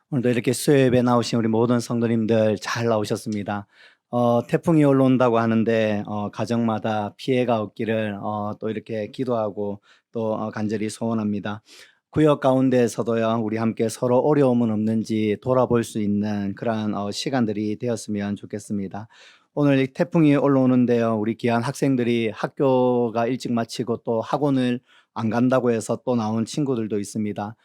오늘도 이렇게 수요예배 나오신 우리 모든 성도님들 잘 나오셨습니다. 태풍이 올라온다고 하는데 가정마다 피해가 없기를 또 이렇게 기도하고 또 간절히 소원합니다. 구역 가운데서도요, 우리 함께 서로 어려움은 없는지 돌아볼 수 있는 그러한 시간들이 되었으면 좋겠습니다. 오늘 이 태풍이 올라오는데요, 우리 귀한 학생들이 학교가 일찍 마치고 또 학원을 안 간다고 해서 또 나온 친구들도 있습니다.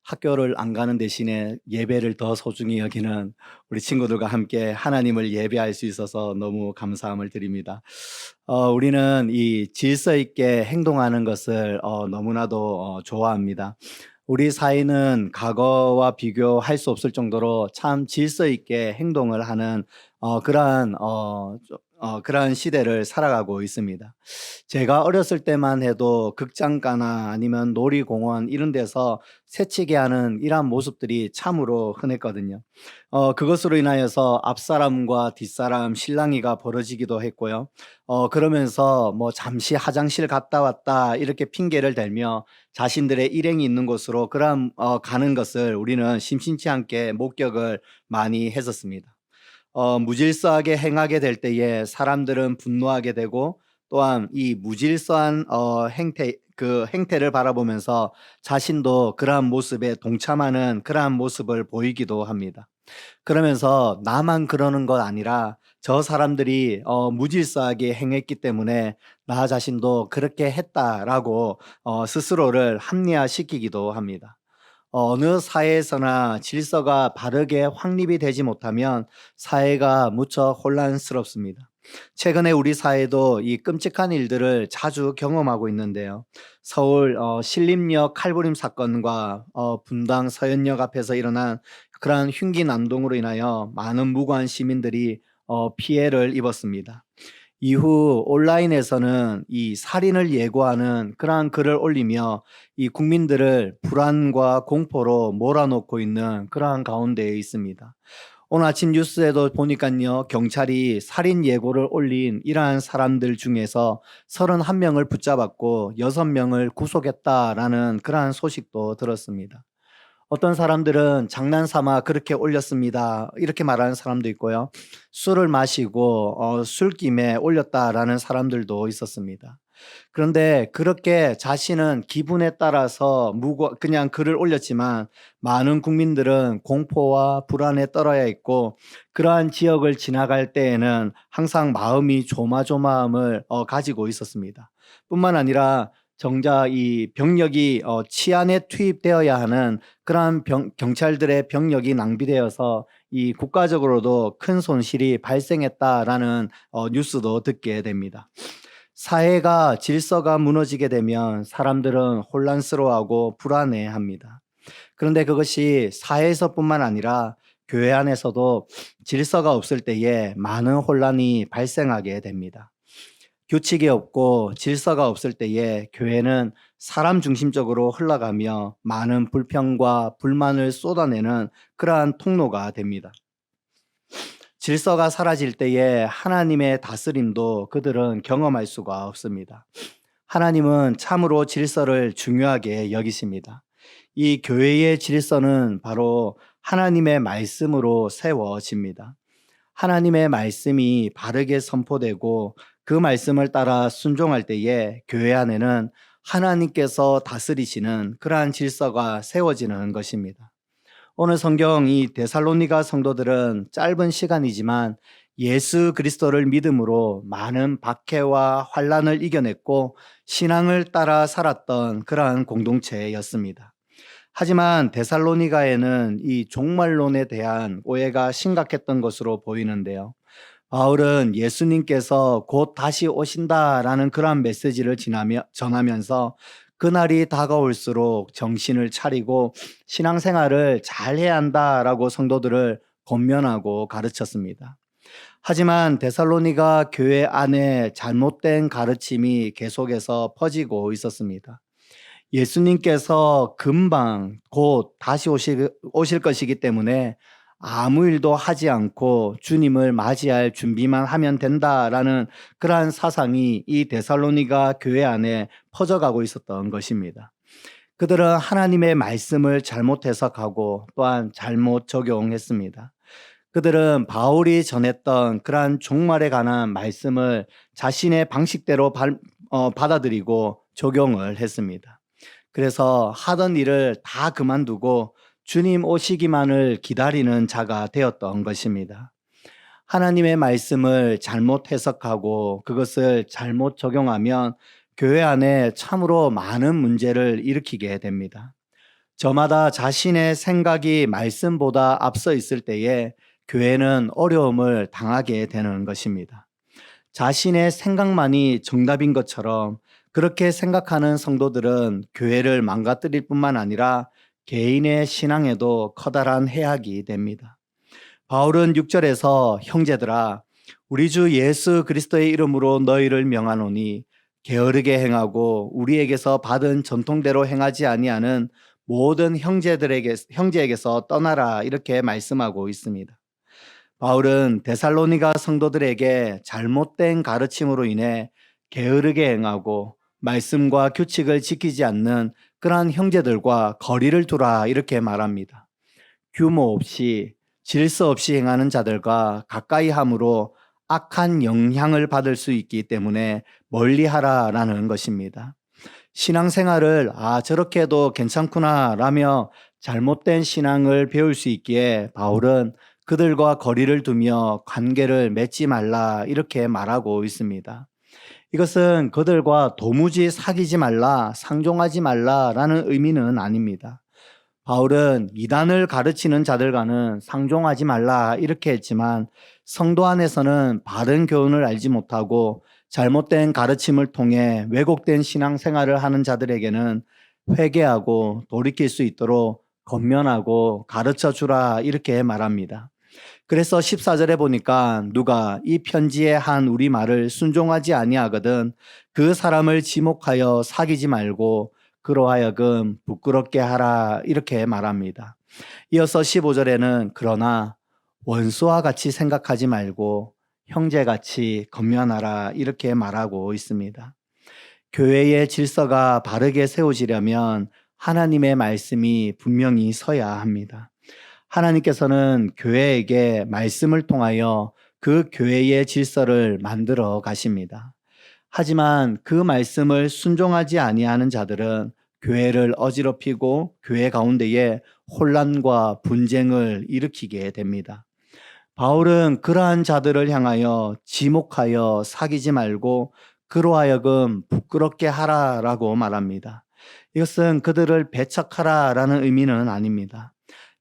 학교를 안 가는 대신에 예배를 더 소중히 여기는 우리 친구들과 함께 하나님을 예배할 수 있어서 너무 감사함을 드립니다. 우리는 이 질서 있게 행동하는 것을 너무나도 좋아합니다. 우리 사회는 과거와 비교할 수 없을 정도로 참 질서 있게 행동을 하는 그러한 시대를 살아가고 있습니다. 제가 어렸을 때만 해도 극장가나 아니면 놀이공원 이런 데서 새치기 하는 이러한 모습들이 참으로 흔했거든요. 그것으로 인하여서 앞사람과 뒷사람 실랑이가 벌어지기도 했고요. 그러면서 뭐 잠시 화장실 갔다 왔다 이렇게 핑계를 대며 자신들의 일행이 있는 곳으로 가는 것을 우리는 심심치 않게 목격을 많이 했었습니다. 무질서하게 행하게 될 때에 사람들은 분노하게 되고, 또한 이 무질서한 행태를 바라보면서 자신도 그러한 모습에 동참하는 그러한 모습을 보이기도 합니다. 그러면서 나만 그러는 것 아니라 저 사람들이 무질서하게 행했기 때문에 나 자신도 그렇게 했다라고 스스로를 합리화시키기도 합니다. 어느 사회에서나 질서가 바르게 확립이 되지 못하면 사회가 무척 혼란스럽습니다. 최근에 우리 사회도 이 끔찍한 일들을 자주 경험하고 있는데요. 서울 신림역 칼부림 사건과 분당 서현역 앞에서 일어난 그러한 흉기 난동으로 인하여 많은 무고한 시민들이 피해를 입었습니다. 이후 온라인에서는 이 살인을 예고하는 그러한 글을 올리며 이 국민들을 불안과 공포로 몰아넣고 있는 그러한 가운데에 있습니다. 오늘 아침 뉴스에도 보니까요, 경찰이 살인 예고를 올린 이러한 사람들 중에서 31명을 붙잡았고 6명을 구속했다라는 그러한 소식도 들었습니다. 어떤 사람들은 장난삼아 그렇게 올렸습니다, 이렇게 말하는 사람도 있고요. 술을 마시고 술김에 올렸다라는 사람들도 있었습니다. 그런데 그렇게 자신은 기분에 따라서 그냥 글을 올렸지만 많은 국민들은 공포와 불안에 떨어야 있고, 그러한 지역을 지나갈 때에는 항상 마음이 조마조마함을 가지고 있었습니다. 뿐만 아니라 정작 이 병력이 치안에 투입되어야 하는 그러한 경찰들의 병력이 낭비되어서 이 국가적으로도 큰 손실이 발생했다라는 뉴스도 듣게 됩니다. 사회가 질서가 무너지게 되면 사람들은 혼란스러워하고 불안해합니다. 그런데 그것이 사회에서뿐만 아니라 교회 안에서도 질서가 없을 때에 많은 혼란이 발생하게 됩니다. 규칙이 없고 질서가 없을 때에 교회는 사람 중심적으로 흘러가며 많은 불평과 불만을 쏟아내는 그러한 통로가 됩니다. 질서가 사라질 때에 하나님의 다스림도 그들은 경험할 수가 없습니다. 하나님은 참으로 질서를 중요하게 여기십니다. 이 교회의 질서는 바로 하나님의 말씀으로 세워집니다. 하나님의 말씀이 바르게 선포되고 그 말씀을 따라 순종할 때에 교회 안에는 하나님께서 다스리시는 그러한 질서가 세워지는 것입니다. 오늘 성경 이 데살로니가 성도들은 짧은 시간이지만 예수 그리스도를 믿음으로 많은 박해와 환난을 이겨냈고 신앙을 따라 살았던 그러한 공동체였습니다. 하지만 데살로니가에는 이 종말론에 대한 오해가 심각했던 것으로 보이는데요. 바울은 예수님께서 곧 다시 오신다라는 그러한 메시지를 전하면서 그날이 다가올수록 정신을 차리고 신앙생활을 잘 해야 한다라고 성도들을 권면하고 가르쳤습니다. 하지만 데살로니가 교회 안에 잘못된 가르침이 계속해서 퍼지고 있었습니다. 예수님께서 금방 곧 다시 오실 것이기 때문에 아무 일도 하지 않고 주님을 맞이할 준비만 하면 된다라는 그러한 사상이 이 데살로니가 교회 안에 퍼져가고 있었던 것입니다. 그들은 하나님의 말씀을 잘못 해석하고 또한 잘못 적용했습니다. 그들은 바울이 전했던 그러한 종말에 관한 말씀을 자신의 방식대로 받아들이고 적용을 했습니다. 그래서 하던 일을 다 그만두고 주님 오시기만을 기다리는 자가 되었던 것입니다. 하나님의 말씀을 잘못 해석하고 그것을 잘못 적용하면 교회 안에 참으로 많은 문제를 일으키게 됩니다. 저마다 자신의 생각이 말씀보다 앞서 있을 때에 교회는 어려움을 당하게 되는 것입니다. 자신의 생각만이 정답인 것처럼 그렇게 생각하는 성도들은 교회를 망가뜨릴 뿐만 아니라 개인의 신앙에도 커다란 해악이 됩니다. 바울은 6절에서 형제들아 우리 주 예수 그리스도의 이름으로 너희를 명하노니 게으르게 행하고 우리에게서 받은 전통대로 행하지 아니하는 모든 형제에게서 떠나라 이렇게 말씀하고 있습니다. 바울은 데살로니가 성도들에게 잘못된 가르침으로 인해 게으르게 행하고 말씀과 규칙을 지키지 않는 그러한 형제들과 거리를 두라 이렇게 말합니다. 규모 없이 질서 없이 행하는 자들과 가까이 함으로 악한 영향을 받을 수 있기 때문에 멀리하라라는 것입니다. 신앙생활을 저렇게 해도 괜찮구나 라며 잘못된 신앙을 배울 수 있기에 바울은 그들과 거리를 두며 관계를 맺지 말라 이렇게 말하고 있습니다. 이것은 그들과 도무지 사귀지 말라, 상종하지 말라라는 의미는 아닙니다. 바울은 이단을 가르치는 자들과는 상종하지 말라 이렇게 했지만 성도 안에서는 바른 교훈을 알지 못하고 잘못된 가르침을 통해 왜곡된 신앙생활을 하는 자들에게는 회개하고 돌이킬 수 있도록 권면하고 가르쳐 주라 이렇게 말합니다. 그래서 14절에 보니까 누가 이 편지에 한 우리 말을 순종하지 아니하거든 그 사람을 지목하여 사귀지 말고 그로 하여금 부끄럽게 하라 이렇게 말합니다. 이어서 15절에는 그러나 원수와 같이 생각하지 말고 형제같이 건면하라 이렇게 말하고 있습니다. 교회의 질서가 바르게 세워지려면 하나님의 말씀이 분명히 서야 합니다. 하나님께서는 교회에게 말씀을 통하여 그 교회의 질서를 만들어 가십니다. 하지만 그 말씀을 순종하지 아니하는 자들은 교회를 어지럽히고 교회 가운데에 혼란과 분쟁을 일으키게 됩니다. 바울은 그러한 자들을 향하여 지목하여 사귀지 말고 그로 하여금 부끄럽게 하라라고 말합니다. 이것은 그들을 배척하라라는 의미는 아닙니다.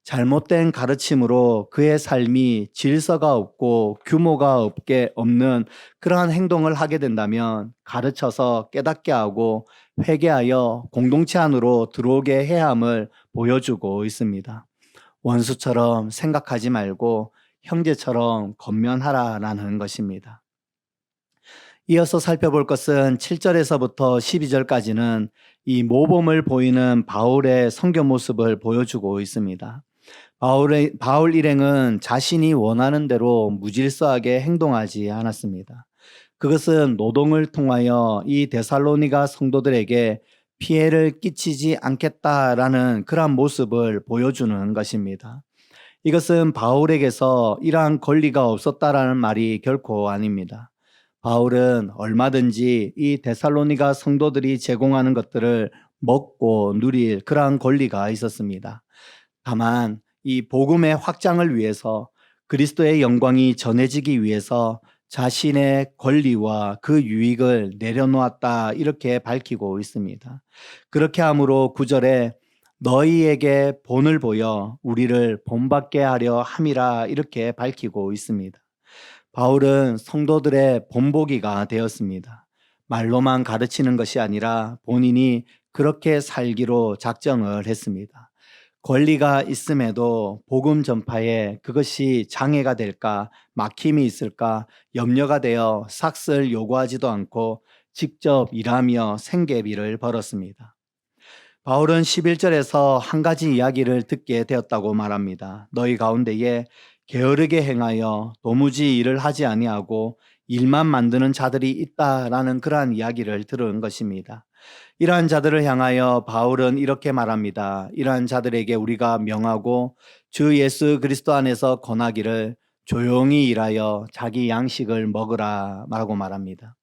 잘못된 가르침으로 그의 삶이 질서가 없고 규모가 없는 그러한 행동을 하게 된다면 가르쳐서 깨닫게 하고 회개하여 공동체 안으로 들어오게 해야 함을 보여주고 있습니다. 원수처럼 생각하지 말고 형제처럼 권면하라라는 것입니다. 이어서 살펴볼 것은 7절에서부터 12절까지는 이 모범을 보이는 바울의 선교 모습을 보여주고 있습니다. 바울 일행은 자신이 원하는 대로 무질서하게 행동하지 않았습니다. 그것은 노동을 통하여 이 데살로니가 성도들에게 피해를 끼치지 않겠다라는 그러한 모습을 보여주는 것입니다. 이것은 바울에게서 이러한 권리가 없었다라는 말이 결코 아닙니다. 바울은 얼마든지 이 데살로니가 성도들이 제공하는 것들을 먹고 누릴 그러한 권리가 있었습니다. 다만 이 복음의 확장을 위해서 그리스도의 영광이 전해지기 위해서 자신의 권리와 그 유익을 내려놓았다 이렇게 밝히고 있습니다. 그렇게 함으로 9절에 너희에게 본을 보여 우리를 본받게 하려 함이라 이렇게 밝히고 있습니다. 바울은 성도들의 본보기가 되었습니다. 말로만 가르치는 것이 아니라 본인이 그렇게 살기로 작정을 했습니다. 권리가 있음에도 복음 전파에 그것이 장애가 될까, 막힘이 있을까 염려가 되어 삭슬 요구하지도 않고 직접 일하며 생계비를 벌었습니다. 바울은 11절에서 한 가지 이야기를 듣게 되었다고 말합니다. 너희 가운데에 게으르게 행하여 도무지 일을 하지 아니하고 일만 만드는 자들이 있다라는 그러한 이야기를 들은 것입니다. 이러한 자들을 향하여 바울은 이렇게 말합니다. 이러한 자들에게 우리가 명하고 주 예수 그리스도 안에서 권하기를 조용히 일하여 자기 양식을 먹으라 라고 말합니다.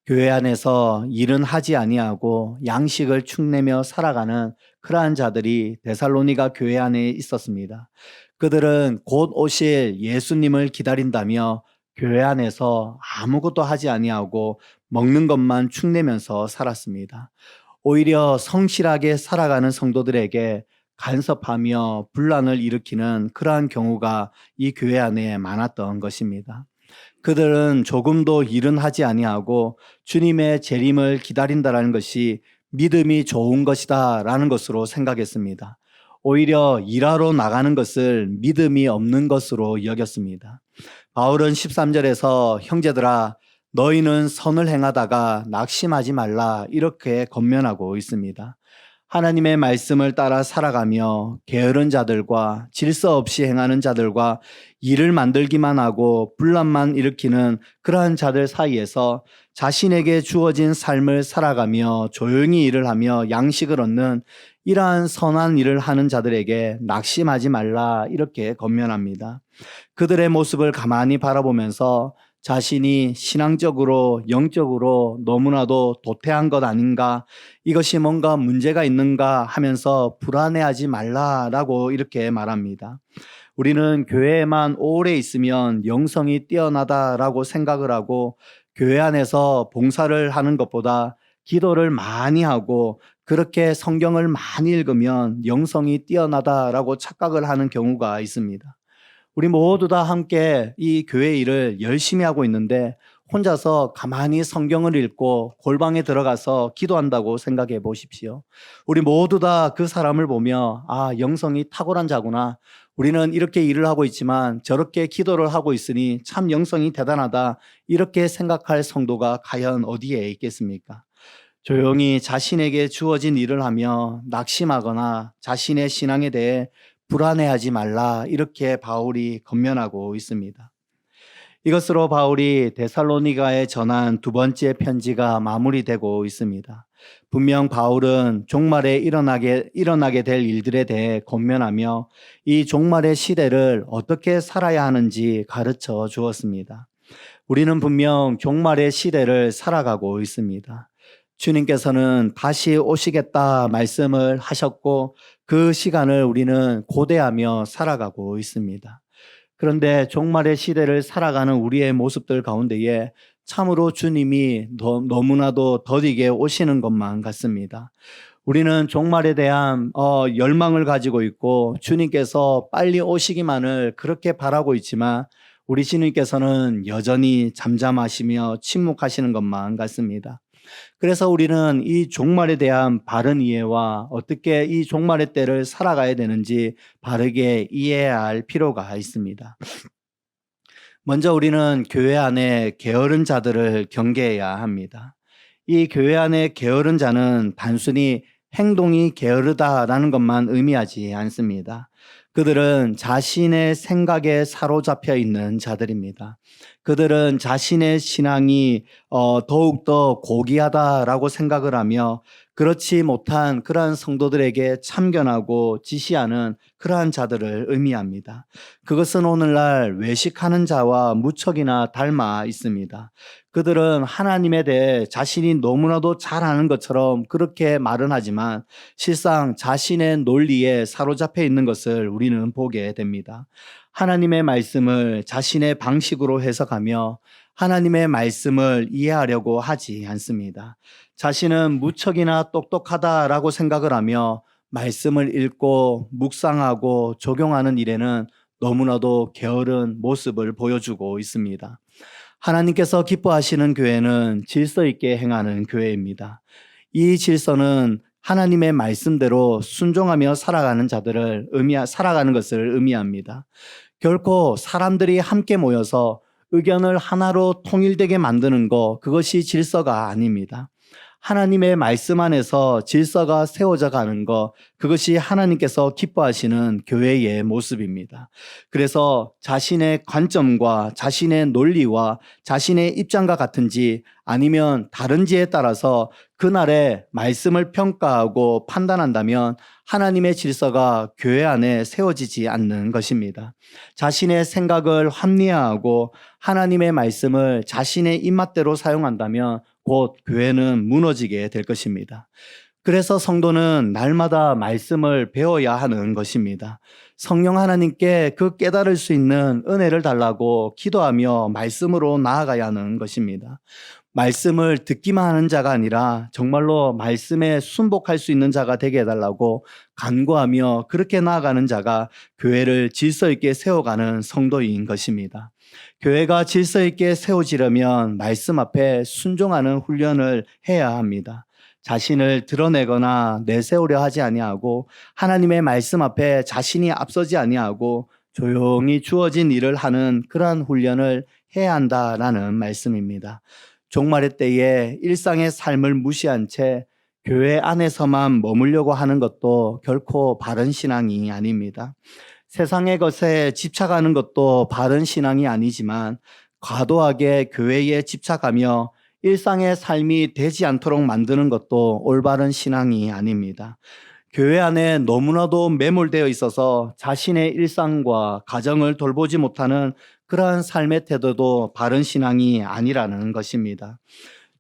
교회 안에서 일은 하지 아니하고 양식을 축내며 살아가는 그러한 자들이 데살로니가 교회 안에 있었습니다. 그들은 곧 오실 예수님을 기다린다며 교회 안에서 아무것도 하지 아니하고 먹는 것만 축내면서 살았습니다. 오히려 성실하게 살아가는 성도들에게 간섭하며 분란을 일으키는 그러한 경우가 이 교회 안에 많았던 것입니다. 그들은 조금도 일은 하지 아니하고 주님의 재림을 기다린다라는 것이 믿음이 좋은 것이다라는 것으로 생각했습니다. 오히려 일하러 나가는 것을 믿음이 없는 것으로 여겼습니다. 바울은 13절에서 형제들아 너희는 선을 행하다가 낙심하지 말라 이렇게 권면하고 있습니다. 하나님의 말씀을 따라 살아가며 게으른 자들과 질서 없이 행하는 자들과 일을 만들기만 하고 분란만 일으키는 그러한 자들 사이에서 자신에게 주어진 삶을 살아가며 조용히 일을 하며 양식을 얻는 이러한 선한 일을 하는 자들에게 낙심하지 말라 이렇게 권면합니다. 그들의 모습을 가만히 바라보면서 자신이 신앙적으로 영적으로 너무나도 도태한 것 아닌가, 이것이 뭔가 문제가 있는가 하면서 불안해하지 말라라고 이렇게 말합니다. 우리는 교회에만 오래 있으면 영성이 뛰어나다라고 생각을 하고 교회 안에서 봉사를 하는 것보다 기도를 많이 하고 그렇게 성경을 많이 읽으면 영성이 뛰어나다라고 착각을 하는 경우가 있습니다. 우리 모두 다 함께 이 교회 일을 열심히 하고 있는데 혼자서 가만히 성경을 읽고 골방에 들어가서 기도한다고 생각해 보십시오. 우리 모두 다 그 사람을 보며 영성이 탁월한 자구나. 우리는 이렇게 일을 하고 있지만 저렇게 기도를 하고 있으니 참 영성이 대단하다. 이렇게 생각할 성도가 과연 어디에 있겠습니까? 조용히 자신에게 주어진 일을 하며 낙심하거나 자신의 신앙에 대해 불안해하지 말라 이렇게 바울이 권면하고 있습니다. 이것으로 바울이 데살로니가에 전한 두 번째 편지가 마무리되고 있습니다. 분명 바울은 종말에 일어나게 될 일들에 대해 권면하며 이 종말의 시대를 어떻게 살아야 하는지 가르쳐 주었습니다. 우리는 분명 종말의 시대를 살아가고 있습니다. 주님께서는 다시 오시겠다 말씀을 하셨고 그 시간을 우리는 고대하며 살아가고 있습니다. 그런데 종말의 시대를 살아가는 우리의 모습들 가운데에 참으로 주님이 너무나도 더디게 오시는 것만 같습니다. 우리는 종말에 대한 열망을 가지고 있고 주님께서 빨리 오시기만을 그렇게 바라고 있지만 우리 주님께서는 여전히 잠잠하시며 침묵하시는 것만 같습니다. 그래서 우리는 이 종말에 대한 바른 이해와 어떻게 이 종말의 때를 살아가야 되는지 바르게 이해해야 할 필요가 있습니다. 먼저 우리는 교회 안에 게으른 자들을 경계해야 합니다. 이 교회 안에 게으른 자는 단순히 행동이 게으르다라는 것만 의미하지 않습니다. 그들은 자신의 생각에 사로잡혀 있는 자들입니다. 그들은 자신의 신앙이 더욱더 고귀하다라고 생각을 하며 그렇지 못한 그러한 성도들에게 참견하고 지시하는 그러한 자들을 의미합니다. 그것은 오늘날 외식하는 자와 무척이나 닮아 있습니다. 그들은 하나님에 대해 자신이 너무나도 잘 아는 것처럼 그렇게 말은 하지만 실상 자신의 논리에 사로잡혀 있는 것을 우리는 보게 됩니다. 하나님의 말씀을 자신의 방식으로 해석하며 하나님의 말씀을 이해하려고 하지 않습니다. 자신은 무척이나 똑똑하다라고 생각을 하며 말씀을 읽고 묵상하고 적용하는 일에는 너무나도 게으른 모습을 보여주고 있습니다. 하나님께서 기뻐하시는 교회는 질서 있게 행하는 교회입니다. 이 질서는 하나님의 말씀대로 순종하며 살아가는 살아가는 것을 의미합니다. 결코 사람들이 함께 모여서 의견을 하나로 통일되게 만드는 것, 그것이 질서가 아닙니다. 하나님의 말씀 안에서 질서가 세워져 가는 것, 그것이 하나님께서 기뻐하시는 교회의 모습입니다. 그래서 자신의 관점과 자신의 논리와 자신의 입장과 같은지 아니면 다른지에 따라서 그날의 말씀을 평가하고 판단한다면 하나님의 질서가 교회 안에 세워지지 않는 것입니다. 자신의 생각을 합리화하고 하나님의 말씀을 자신의 입맛대로 사용한다면 곧 교회는 무너지게 될 것입니다. 그래서 성도는 날마다 말씀을 배워야 하는 것입니다. 성령 하나님께 그 깨달을 수 있는 은혜를 달라고 기도하며 말씀으로 나아가야 하는 것입니다. 말씀을 듣기만 하는 자가 아니라 정말로 말씀에 순복할 수 있는 자가 되게 해달라고 간구하며 그렇게 나아가는 자가 교회를 질서 있게 세워가는 성도인 것입니다. 교회가 질서 있게 세워지려면 말씀 앞에 순종하는 훈련을 해야 합니다. 자신을 드러내거나 내세우려 하지 아니하고 하나님의 말씀 앞에 자신이 앞서지 아니하고 조용히 주어진 일을 하는 그러한 훈련을 해야 한다라는 말씀입니다. 종말의 때에 일상의 삶을 무시한 채 교회 안에서만 머물려고 하는 것도 결코 바른 신앙이 아닙니다. 세상의 것에 집착하는 것도 바른 신앙이 아니지만 과도하게 교회에 집착하며 일상의 삶이 되지 않도록 만드는 것도 올바른 신앙이 아닙니다. 교회 안에 너무나도 매몰되어 있어서 자신의 일상과 가정을 돌보지 못하는 그러한 삶의 태도도 바른 신앙이 아니라는 것입니다.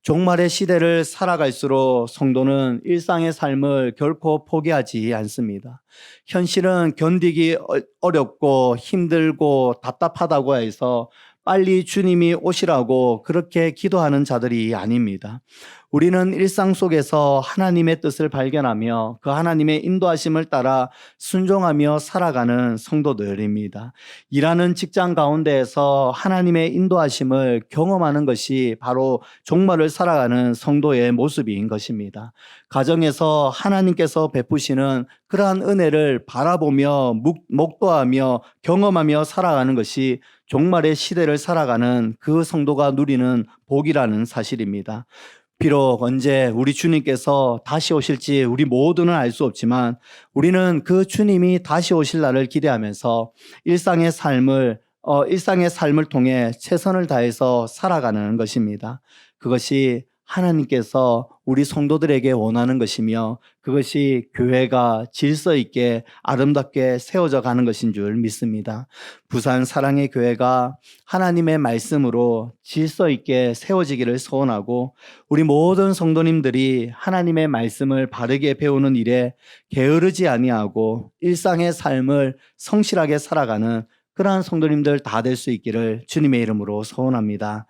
종말의 시대를 살아갈수록 성도는 일상의 삶을 결코 포기하지 않습니다. 현실은 견디기 어렵고 힘들고 답답하다고 해서 빨리 주님이 오시라고 그렇게 기도하는 자들이 아닙니다. 우리는 일상 속에서 하나님의 뜻을 발견하며 그 하나님의 인도하심을 따라 순종하며 살아가는 성도들입니다. 일하는 직장 가운데에서 하나님의 인도하심을 경험하는 것이 바로 종말을 살아가는 성도의 모습인 것입니다. 가정에서 하나님께서 베푸시는 그러한 은혜를 바라보며 목도하며 경험하며 살아가는 것이 종말의 시대를 살아가는 그 성도가 누리는 복이라는 사실입니다. 비록 언제 우리 주님께서 다시 오실지 우리 모두는 알 수 없지만 우리는 그 주님이 다시 오실 날을 기대하면서 일상의 삶을 통해 최선을 다해서 살아가는 것입니다. 그것이 하나님께서 우리 성도들에게 원하는 것이며 그것이 교회가 질서 있게 아름답게 세워져 가는 것인 줄 믿습니다. 부산 사랑의 교회가 하나님의 말씀으로 질서 있게 세워지기를 소원하고 우리 모든 성도님들이 하나님의 말씀을 바르게 배우는 일에 게으르지 아니하고 일상의 삶을 성실하게 살아가는 그러한 성도님들 다 될 수 있기를 주님의 이름으로 소원합니다.